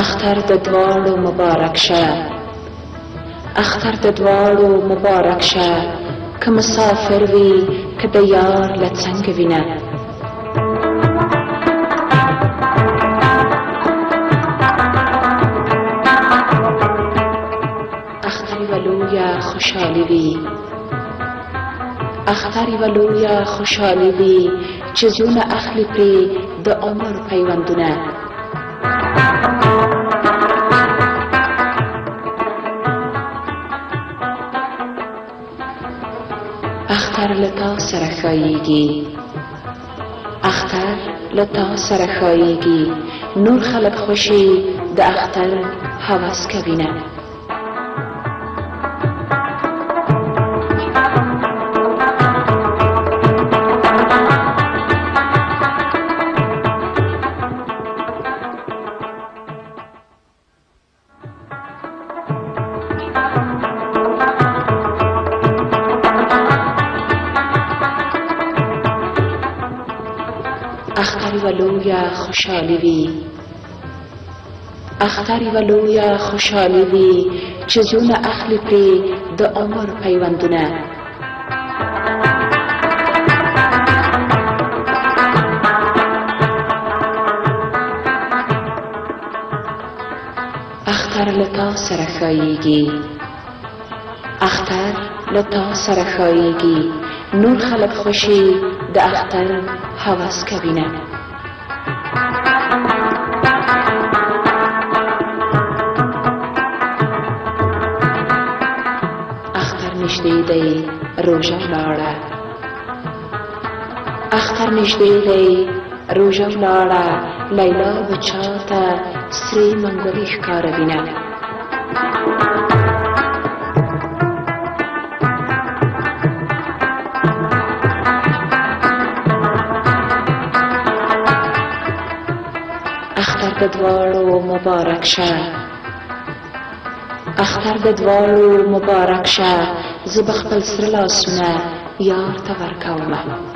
اختر د دواړو مبارک شه، اختر د دواړو مبارک شه، که مسافر وي که د یار له څنګه وینه. اختر یوه لویه خوشحالي وي، اختر یوه لویه خوشحالي وي چې زړونه اخلي پرې د عمر پیوندونه. اختر له تا سره ښاییږي، اختر له تا سره ښاییږي، نور خلک خوشي د اختر هوس کوینه. اختر یوه لویه خوشحالي وي، اختر یوه لویه خوشحالي وي چې زړونه اخلي پرې د عمر پیوندونه. اختر له تا سره ښاییږي، اختر له تا سره ښاییږي، نور خلک خوشي د اختر هوس کوینه. اختر نږدې دی روژه ولاړه، اختر نږدې دی روژه ولاړه، لیلا به چاته سرې منګولې ښکاروینه. اختر د دواړو مبارک شه، اختر د دواړو مبارک شه، زه به خپل سره لاسونه یار ته ورکومه.